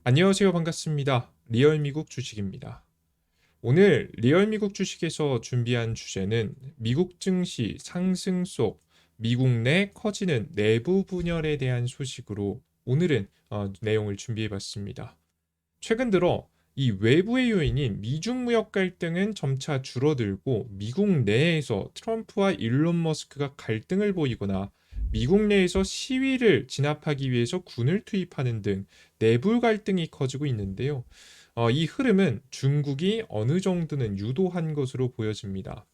안녕하세요. 반갑습니다. 리얼 미국 주식입니다. 오늘 리얼 미국 주식에서 준비한 주제는 미국 증시 상승 속 미국 내 커지는 내부 분열에 대한 소식으로 오늘은 내용을 준비해 봤습니다. 최근 들어 이 외부의 요인인 미중 무역 갈등은 점차 줄어들고 미국 내에서 트럼프와 일론 머스크가 갈등을 보이거나 미국 내에서 시위를 진압하기 위해서 군을 투입하는 등 내부 갈등이 커지고 있는데요. 이 흐름은 중국이 어느 정도는 유도한 것으로 보여집니다.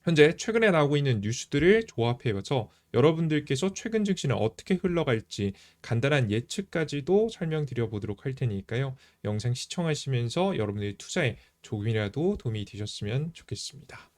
현재 최근에 나오고 있는 뉴스들을 조합해서 여러분들께서 최근 증시는 어떻게 흘러갈지 간단한 예측까지도 설명드려 보도록 할 테니까요. 영상 시청하시면서 여러분들의 투자에 조금이라도 도움이 되셨으면 좋겠습니다.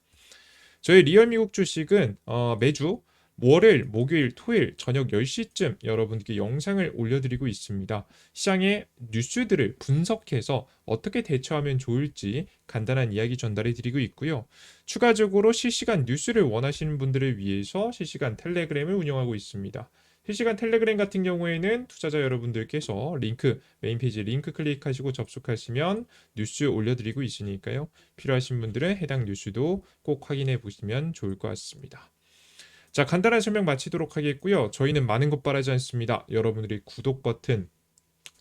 저희 리얼 미국 주식은 매주 월요일, 목요일, 토요일 저녁 10시쯤 여러분께 영상을 올려드리고 있습니다. 시장의 뉴스들을 분석해서 어떻게 대처하면 좋을지 간단한 이야기 전달해 드리고 있고요. 추가적으로 실시간 뉴스를 원하시는 분들을 위해서 실시간 텔레그램을 운영하고 있습니다. 실시간 텔레그램 같은 경우에는 투자자 여러분들께서 메인 페이지 링크 클릭하시고 접속하시면 뉴스 올려드리고 있으니까요. 필요하신 분들은 해당 뉴스도 꼭 확인해 보시면 좋을 것 같습니다. 자, 간단한 설명 마치도록 하겠고요. 저희는 많은 것 바라지 않습니다. 여러분들이 구독 버튼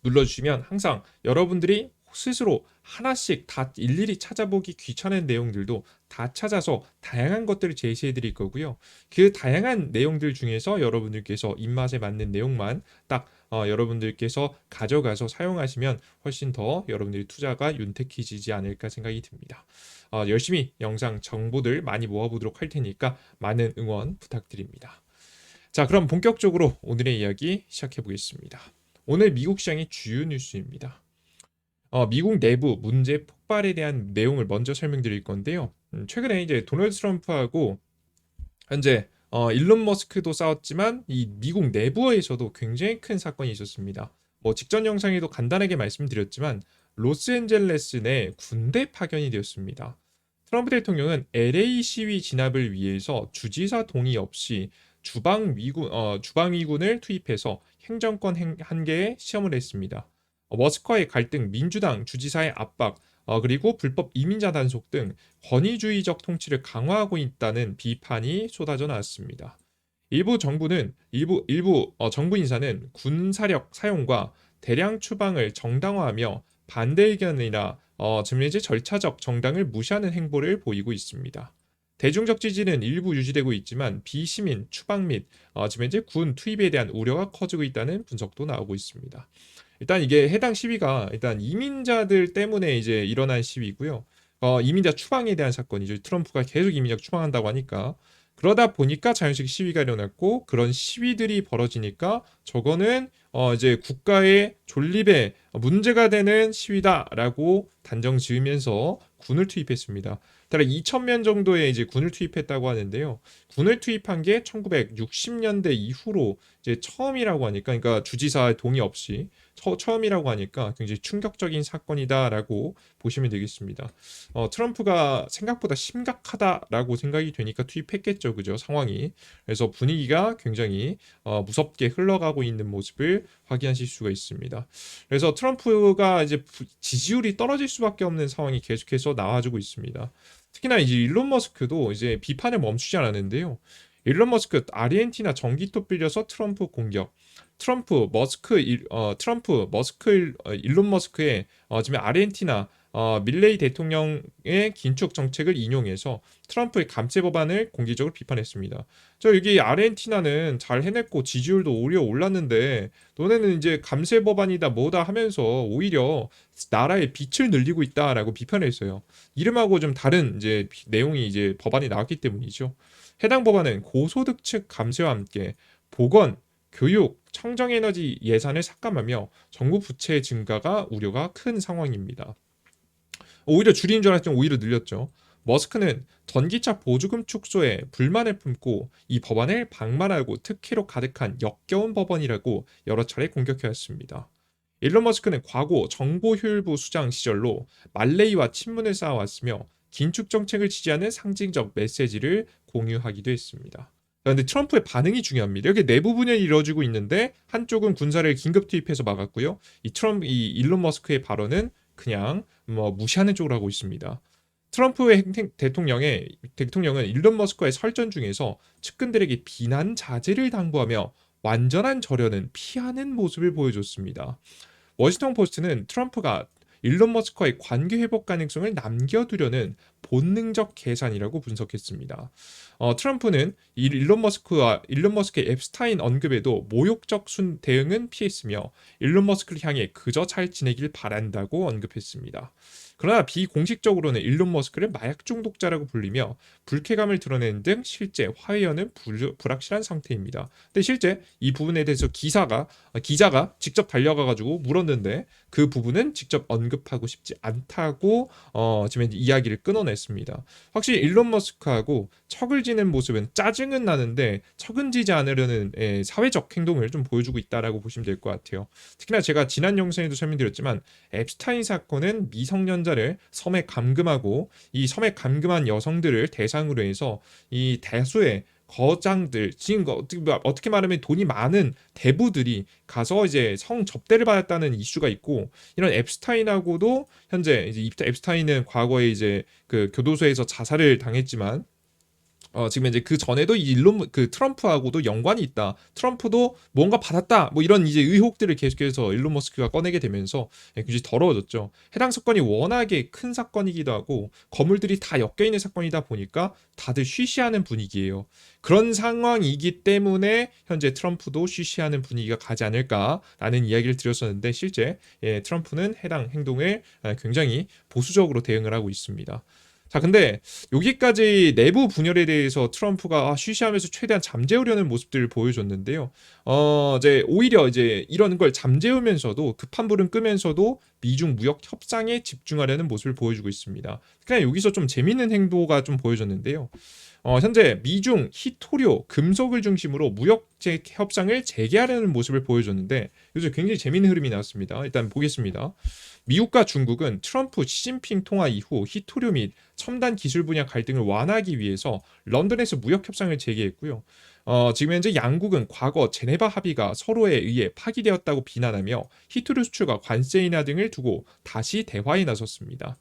눌러주시면 항상 여러분들이 스스로 하나씩 다 일일이 찾아보기 귀찮은 내용들도 다 찾아서 다양한 것들을 제시해 드릴 거고요. 그 다양한 내용들 중에서 여러분들께서 입맛에 맞는 내용만 딱 여러분들께서 가져가서 사용하시면 훨씬 더 여러분들의 투자가 윤택해지지 않을까 생각이 듭니다. 열심히 영상 정보들 많이 모아보도록 할 테니까 많은 응원 부탁드립니다. 자, 그럼 본격적으로 오늘의 이야기 시작해 보겠습니다. 오늘 미국 시장의 주요 뉴스입니다. 미국 내부 문제 폭발에 대한 내용을 먼저 설명드릴 건데요. 최근에 이제 도널드 트럼프하고 현재 일론 머스크도 싸웠지만 이 미국 내부에서도 굉장히 큰 사건이 있었습니다. 뭐 직전 영상에도 간단하게 말씀드렸지만 로스앤젤레스 내 군대 파견이 되었습니다. 트럼프 대통령은 LA 시위 진압을 위해서 주지사 동의 없이 주방위군을 투입해서 행정권 한계에 시험을 했습니다. 머스크와의 갈등, 민주당 주지사의 압박, 그리고 불법 이민자 단속 등 권위주의적 통치를 강화하고 있다는 비판이 쏟아져 나왔습니다. 일부 정부 인사는 군사력 사용과 대량 추방을 정당화하며 반대 의견이나 지금 절차적 정당을 무시하는 행보를 보이고 있습니다. 대중적 지지는 일부 유지되고 있지만 비시민 추방 및 지금 현재 군 투입에 대한 우려가 커지고 있다는 분석도 나오고 있습니다. 일단 이게 해당 시위가 일단 이민자들 때문에 이제 일어난 시위고요. 이민자 추방에 대한 사건이죠. 트럼프가 계속 이민자 추방한다고 하니까 그러다 보니까 자연식 시위가 일어났고 그런 시위들이 벌어지니까 저거는 이제 국가의 존립에 문제가 되는 시위다라고 단정 지으면서 군을 투입했습니다. 따라 2,000명 정도의 이제 군을 투입했다고 하는데요. 군을 투입한 게 1960년대 이후로 이제 처음이라고 하니까, 그러니까 주지사 동의 없이 처음이라고 하니까 굉장히 충격적인 사건이다라고 보시면 되겠습니다. 트럼프가 생각보다 심각하다라고 생각이 되니까 투입했겠죠, 그죠? 상황이. 그래서 분위기가 굉장히 무섭게 흘러가고 있는 모습을 확인하실 수가 있습니다. 그래서 트럼프가 이제 지지율이 떨어질 수밖에 없는 상황이 계속해서 나와주고 있습니다. 특히나 이제 일론 머스크도 이제 비판을 멈추지 않았는데요. 일론 머스크 아르헨티나 전기톱 빌려서 트럼프 공격. 일론 머스크의 지금 아르헨티나 밀레이 대통령의 긴축 정책을 인용해서 트럼프의 감세 법안을 공개적으로 비판했습니다. 저 여기 아르헨티나는 잘 해냈고 지지율도 오히려 올랐는데 너네는 이제 감세 법안이다 뭐다 하면서 오히려 나라의 빚을 늘리고 있다라고 비판했어요. 이름하고 좀 다른 이제 내용이 이제 법안이 나왔기 때문이죠. 해당 법안은 고소득층 감세와 함께 보건, 교육, 청정에너지 예산을 삭감하며 정부 부채 증가가 우려가 큰 상황입니다. 오히려 줄이는 줄 알았더니 오히려 늘렸죠. 머스크는 전기차 보조금 축소에 불만을 품고 이 법안을 방만하고 특혜로 가득한 역겨운 법안이라고 여러 차례 공격해왔습니다. 일론 머스크는 과거 정보효율부 수장 시절로 말레이와 친문을 쌓아왔으며 긴축 정책을 지지하는 상징적 메시지를 공유하기도 했습니다. 근데 트럼프의 반응이 중요합니다. 이렇게 내부 분열이 이루어지고 있는데 한쪽은 군사를 긴급 투입해서 막았고요. 이 일론 머스크의 발언은 그냥 뭐 무시하는 쪽으로 하고 있습니다. 트럼프의 대통령은 일론 머스크와의 설전 중에서 측근들에게 비난 자제를 당부하며 완전한 절연은 피하는 모습을 보여줬습니다. 워싱턴 포스트는 트럼프가 일론 머스크와의 관계 회복 가능성을 남겨두려는 본능적 계산이라고 분석했습니다. 트럼프는 일론 머스크의 앱스타인 언급에도 모욕적 대응은 피했으며 일론 머스크를 향해 그저 잘 지내길 바란다고 언급했습니다. 그러나 비공식적으로는 일론 머스크를 마약 중독자라고 불리며 불쾌감을 드러내는 등 실제 화해연은 불확실한 상태입니다. 근데 실제 이 부분에 대해서 기자가 직접 달려가가지고 물었는데 그 부분은 직접 언급하고 싶지 않다고 지금 이야기를 끊어냈습니다. 확실히 일론 머스크하고 척을 지는 모습은 짜증은 나는데 척은 지지 않으려는 사회적 행동을 좀 보여주고 있다라고 보시면 될 것 같아요. 특히나 제가 지난 영상에도 설명드렸지만 앱스타인 사건은 미성년자를 섬에 감금하고 이 섬에 감금한 여성들을 대상으로 해서 이 다수의 거장들 지금 어떻게 말하면 돈이 많은 대부들이 가서 이제 성 접대를 받았다는 이슈가 있고 이런 앱스타인하고도 현재 이제 앱스타인은 과거에 이제 그 교도소에서 자살을 당했지만 지금 이제 그 전에도 그 트럼프하고도 연관이 있다. 트럼프도 뭔가 받았다. 뭐 이런 이제 의혹들을 계속해서 일론 머스크가 꺼내게 되면서 굉장히 더러워졌죠. 해당 사건이 워낙에 큰 사건이기도 하고 거물들이 다 엮여 있는 사건이다 보니까 다들 쉬쉬하는 분위기예요. 그런 상황이기 때문에 현재 트럼프도 쉬쉬하는 분위기가 가지 않을까라는 이야기를 드렸었는데 실제 트럼프는 해당 행동을 굉장히 보수적으로 대응을 하고 있습니다. 자, 근데 여기까지 내부 분열에 대해서 트럼프가 쉬쉬하면서 최대한 잠재우려는 모습들을 보여줬는데요. 이제 오히려 이제 이런 걸 잠재우면서도 급한 불은 끄면서도 미중 무역 협상에 집중하려는 모습을 보여주고 있습니다. 그냥 여기서 좀 재밌는 행보가 좀 보여졌는데요. 현재 미중 희토류, 금속을 중심으로 무역 협상을 재개하려는 모습을 보여줬는데 요즘 굉장히 재밌는 흐름이 나왔습니다. 일단 보겠습니다. 미국과 중국은 트럼프 시진핑 통화 이후 희토류 및 첨단 기술 분야 갈등을 완화하기 위해서 런던에서 무역 협상을 재개했고요. 지금 현재 양국은 과거 제네바 합의가 서로에 의해 파기되었다고 비난하며 희토류 수출과 관세 인하 등을 두고 다시 대화에 나섰습니다.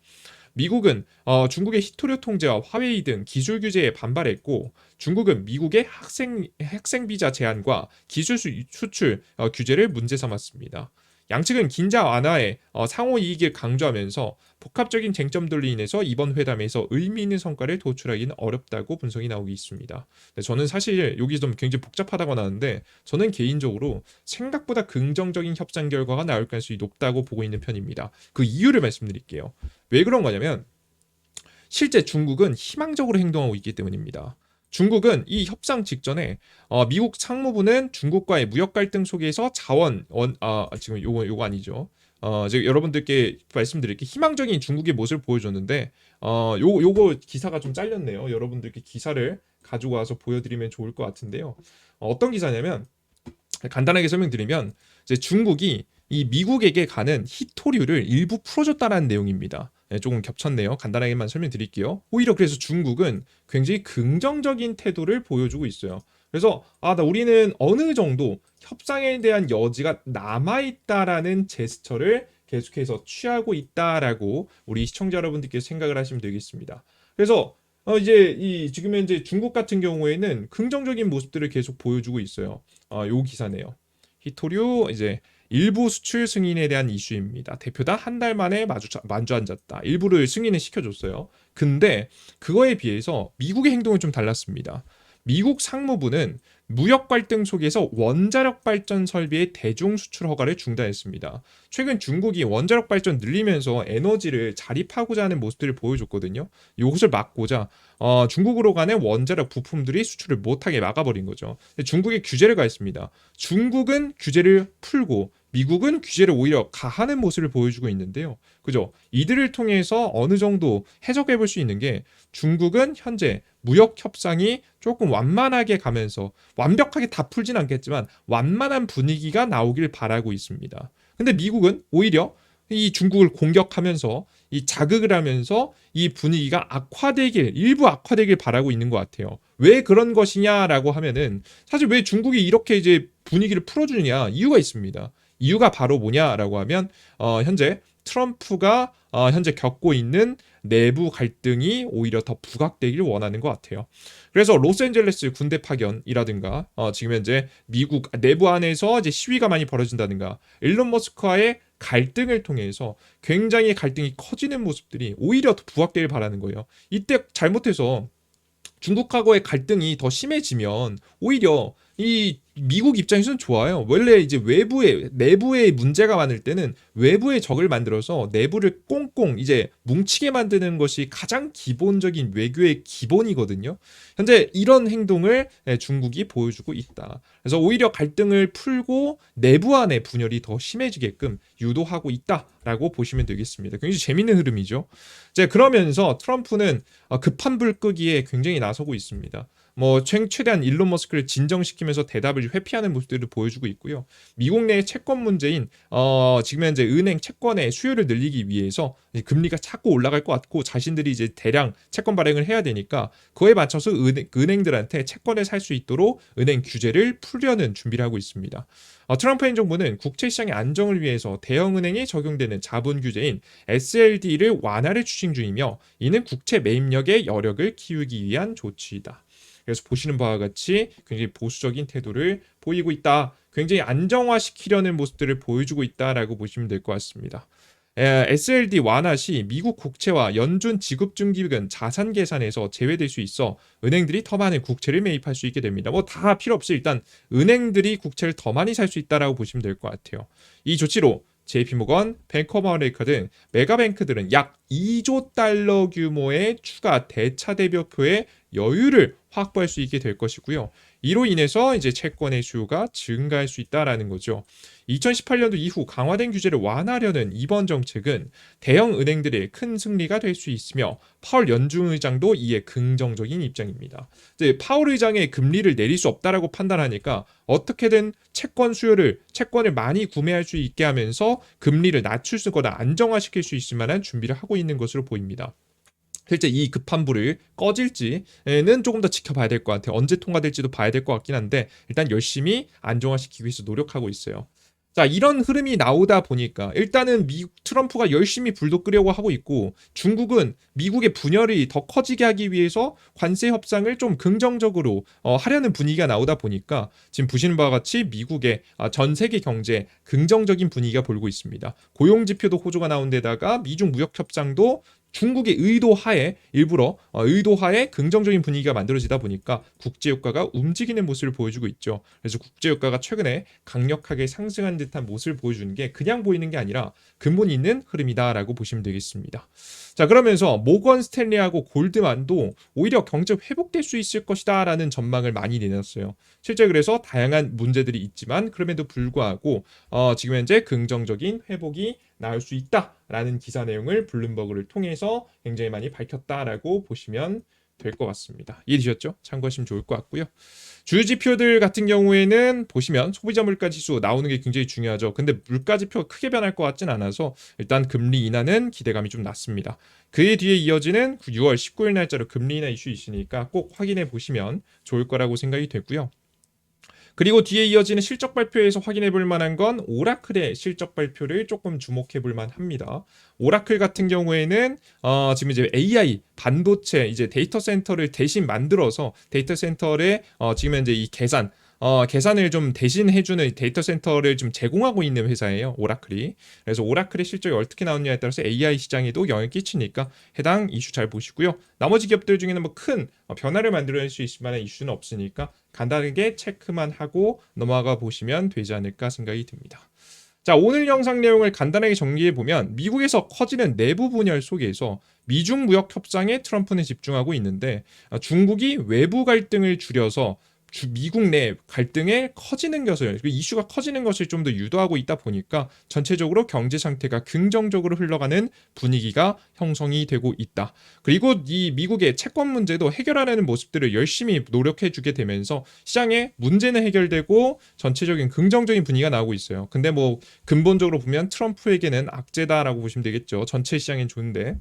미국은 중국의 희토류 통제와 화웨이 등 기술 규제에 반발했고 중국은 미국의 학생 비자 제한과 기술 수출 규제를 문제 삼았습니다. 양측은 긴장 완화에 상호 이익을 강조하면서 복합적인 쟁점들로 인해서 이번 회담에서 의미 있는 성과를 도출하기는 어렵다고 분석이 나오고 있습니다. 저는 사실 여기 좀 굉장히 복잡하다고 나왔는데 저는 개인적으로 생각보다 긍정적인 협상 결과가 나올 가능성이 높다고 보고 있는 편입니다. 그 이유를 말씀드릴게요. 왜 그런 거냐면 실제 중국은 희망적으로 행동하고 있기 때문입니다. 중국은 이 협상 직전에 미국 상무부는 중국과의 무역 갈등 속에서 지금 요거 아니죠. 제가 여러분들께 말씀드릴게 희망적인 중국의 모습을 보여줬는데 요거 기사가 좀 잘렸네요. 여러분들께 기사를 가지고 와서 보여드리면 좋을 것 같은데요. 어떤 기사냐면 간단하게 설명드리면 이제 중국이 이 미국에게 가는 희토류를 일부 풀어줬다라는 내용입니다. 조금 겹쳤네요. 간단하게만 설명드릴게요. 오히려 그래서 중국은 굉장히 긍정적인 태도를 보여주고 있어요. 그래서 우리는 어느 정도 협상에 대한 여지가 남아있다라는 제스처를 계속해서 취하고 있다라고 우리 시청자 여러분들께서 생각을 하시면 되겠습니다. 그래서 이제 지금 현재 중국 같은 경우에는 긍정적인 모습들을 계속 보여주고 있어요. 요 기사네요. 희토류 이제 일부 수출 승인에 대한 이슈입니다. 대표단 한 달 만에 만주 앉았다. 일부를 승인을 시켜줬어요. 근데 그거에 비해서 미국의 행동은 좀 달랐습니다. 미국 상무부는 무역 갈등 속에서 원자력 발전 설비의 대중 수출 허가를 중단했습니다. 최근 중국이 원자력 발전 늘리면서 에너지를 자립하고자 하는 모습들을 보여줬거든요. 이것을 막고자 중국으로 가는 원자력 부품들이 수출을 못하게 막아버린 거죠. 중국의 규제를 가했습니다. 중국은 규제를 풀고 미국은 규제를 오히려 가하는 모습을 보여주고 있는데요. 그죠? 이들을 통해서 어느 정도 해석해 볼 수 있는 게 중국은 현재 무역 협상이 조금 완만하게 가면서 완벽하게 다 풀진 않겠지만 완만한 분위기가 나오길 바라고 있습니다. 근데 미국은 오히려 이 중국을 공격하면서 이 자극을 하면서 이 분위기가 일부 악화되길 바라고 있는 것 같아요. 왜 그런 것이냐라고 하면은 사실 왜 중국이 이렇게 이제 분위기를 풀어주느냐 이유가 있습니다. 이유가 바로 뭐냐라고 하면 현재 트럼프가 현재 겪고 있는 내부 갈등이 오히려 더 부각되길 원하는 것 같아요. 그래서 로스앤젤레스 군대 파견이라든가 지금 현재 미국 내부 안에서 이제 시위가 많이 벌어진다든가 일론 머스크와의 갈등을 통해서 굉장히 갈등이 커지는 모습들이 오히려 더 부각되길 바라는 거예요. 이때 잘못해서 중국하고의 갈등이 더 심해지면 오히려 이 미국 입장에서는 좋아요. 원래 이제 내부에 문제가 많을 때는 외부의 적을 만들어서 내부를 꽁꽁 이제 뭉치게 만드는 것이 가장 기본적인 외교의 기본이거든요. 현재 이런 행동을 중국이 보여주고 있다. 그래서 오히려 갈등을 풀고 내부 안의 분열이 더 심해지게끔 유도하고 있다라고 보시면 되겠습니다. 굉장히 재밌는 흐름이죠. 이제 그러면서 트럼프는 급한 불 끄기에 굉장히 나서고 있습니다. 뭐 최대한 일론 머스크를 진정시키면서 대답을 회피하는 모습들을 보여주고 있고요. 미국 내의 채권 문제인 지금 현재 은행 채권의 수요를 늘리기 위해서 금리가 자꾸 올라갈 것 같고 자신들이 이제 대량 채권 발행을 해야 되니까 그에 맞춰서 은행들한테 채권을 살 수 있도록 은행 규제를 풀려는 준비를 하고 있습니다. 트럼프 행정부는 국채 시장의 안정을 위해서 대형은행에 적용되는 자본 규제인 SLD를 완화를 추진 중이며 이는 국채 매입력의 여력을 키우기 위한 조치이다. 그래서 보시는 바와 같이 굉장히 보수적인 태도를 보이고 있다. 굉장히 안정화시키려는 모습들을 보여주고 있다라고 보시면 될 것 같습니다. SLD 완화 시 미국 국채와 연준 지급 중기금 자산 계산에서 제외될 수 있어 은행들이 더 많은 국채를 매입할 수 있게 됩니다. 뭐 다 필요 없이 일단 은행들이 국채를 더 많이 살 수 있다라고 보시면 될 것 같아요. 이 조치로 JP모건, 뱅크 오브 아메리카 등 메가뱅크들은 약 2조 달러 규모의 추가 대차 대표표의 여유를 확보할 수 있게 될 것이고요. 이로 인해서 이제 채권의 수요가 증가할 수 있다라는 거죠. 2018년도 이후 강화된 규제를 완화하려는 이번 정책은 대형 은행들의 큰 승리가 될 수 있으며 파월 연준 의장도 이에 긍정적인 입장입니다. 이제 파월 의장의 금리를 내릴 수 없다라고 판단하니까 어떻게든 채권을 많이 구매할 수 있게 하면서 금리를 낮출 수 거나 안정화시킬 수 있을 만한 준비를 하고 있는 것으로 보입니다. 실제 이 급한 불을 꺼질지는 조금 더 지켜봐야 될 것 같아요. 언제 통과될지도 봐야 될 것 같긴 한데 일단 열심히 안정화시키기 위해서 노력하고 있어요. 자, 이런 흐름이 나오다 보니까 일단은 트럼프가 열심히 불도 끄려고 하고 있고 중국은 미국의 분열이 더 커지게 하기 위해서 관세 협상을 좀 긍정적으로 하려는 분위기가 나오다 보니까 지금 보시는 바와 같이 미국의 전 세계 경제 긍정적인 분위기가 돌고 있습니다. 고용 지표도 호조가 나온 데다가 미중 무역 협상도 중국의 일부러 의도하에 긍정적인 분위기가 만들어지다 보니까 국제유가가 움직이는 모습을 보여주고 있죠. 그래서 국제유가가 최근에 강력하게 상승한 듯한 모습을 보여주는 게 그냥 보이는 게 아니라 근본이 있는 흐름이다라고 보시면 되겠습니다. 자, 그러면서 모건 스탠리하고 골드만도 오히려 경제 회복될 수 있을 것이다라는 전망을 많이 내놨어요. 실제 그래서 다양한 문제들이 있지만 그럼에도 불구하고 지금 현재 긍정적인 회복이 나올 수 있다라는 기사 내용을 블룸버그를 통해서 굉장히 많이 밝혔다라고 보시면 될 것 같습니다. 이해되셨죠? 참고하시면 좋을 것 같고요. 주요지표들 같은 경우에는 보시면 소비자 물가지수 나오는 게 굉장히 중요하죠. 근데 물가지표가 크게 변할 것 같진 않아서 일단 금리 인하는 기대감이 좀 낮습니다. 그에 뒤에 이어지는 6월 19일 날짜로 금리 인하 이슈 있으니까 꼭 확인해 보시면 좋을 거라고 생각이 되고요. 그리고 뒤에 이어지는 실적 발표에서 확인해 볼 만한 건 오라클의 실적 발표를 조금 주목해 볼 만합니다. 오라클 같은 경우에는 지금 이제 AI 반도체 이제 데이터 센터를 대신 만들어서 데이터 센터에 지금 현재 이 계산을 좀 대신 해주는 데이터 센터를 좀 제공하고 있는 회사예요. 오라클이. 그래서 오라클의 실적이 어떻게 나오느냐에 따라서 AI 시장에도 영향을 끼치니까 해당 이슈 잘 보시고요. 나머지 기업들 중에는 뭐 큰 변화를 만들어낼 수 있을 만한 이슈는 없으니까 간단하게 체크만 하고 넘어가 보시면 되지 않을까 생각이 듭니다. 자, 오늘 영상 내용을 간단하게 정리해보면 미국에서 커지는 내부 분열 속에서 미중 무역 협상에 트럼프는 집중하고 있는데 중국이 외부 갈등을 줄여서 미국 내 갈등에 커지는 것을 이슈가 커지는 것을 좀 더 유도하고 있다 보니까 전체적으로 경제 상태가 긍정적으로 흘러가는 분위기가 형성이 되고 있다. 그리고 이 미국의 채권 문제도 해결하려는 모습들을 열심히 노력해 주게 되면서 시장의 문제는 해결되고 전체적인 긍정적인 분위기가 나오고 있어요. 근데 뭐 근본적으로 보면 트럼프에게는 악재다라고 보시면 되겠죠. 전체 시장엔 좋은데.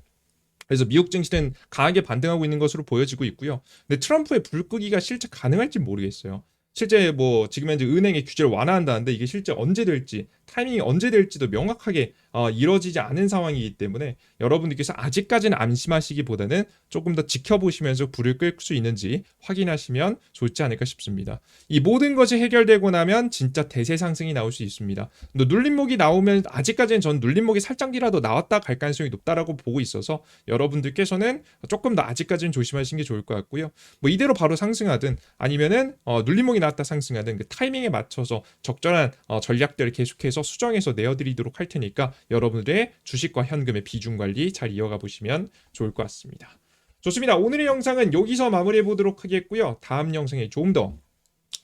그래서 미국 증시는 강하게 반등하고 있는 것으로 보여지고 있고요. 근데 트럼프의 불 끄기가 실제 가능할지 모르겠어요. 실제 뭐 지금 현재 은행의 규제를 완화한다는데 이게 실제 언제 될지 타이밍이 언제 될지도 명확하게 이뤄지지 않은 상황이기 때문에 여러분들께서 아직까지는 안심하시기보다는 조금 더 지켜보시면서 불을 끌 수 있는지 확인하시면 좋지 않을까 싶습니다. 이 모든 것이 해결되고 나면 진짜 대세 상승이 나올 수 있습니다. 또 눌림목이 나오면 아직까지는 전 눌림목이 살짝이라도 나왔다 갈 가능성이 높다라고 보고 있어서 여러분들께서는 조금 더 아직까지는 조심하시는 게 좋을 것 같고요. 뭐 이대로 바로 상승하든 아니면은 눌림목이 나왔다 상승하든 그 타이밍에 맞춰서 적절한 전략들을 계속해서 수정해서 내어드리도록 할 테니까 여러분들의 주식과 현금의 비중 관리 잘 이어가 보시면 좋을 것 같습니다. 좋습니다. 오늘의 영상은 여기서 마무리해 보도록 하겠고요. 다음 영상에 조금 더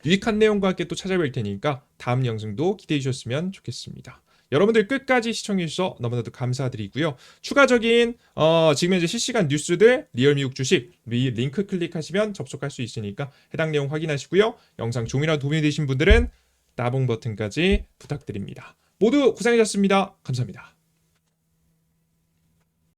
유익한 내용과 함께 또 찾아뵐 테니까 다음 영상도 기대해 주셨으면 좋겠습니다. 여러분들 끝까지 시청해 주셔서 너무나도 감사드리고요. 추가적인 지금 현재 실시간 뉴스들 리얼 미국 주식 위 링크 클릭하시면 접속할 수 있으니까 해당 내용 확인하시고요. 영상 조금이라도 도움이 되신 분들은 따봉 버튼까지 부탁드립니다. 모두 고생하셨습니다. 감사합니다.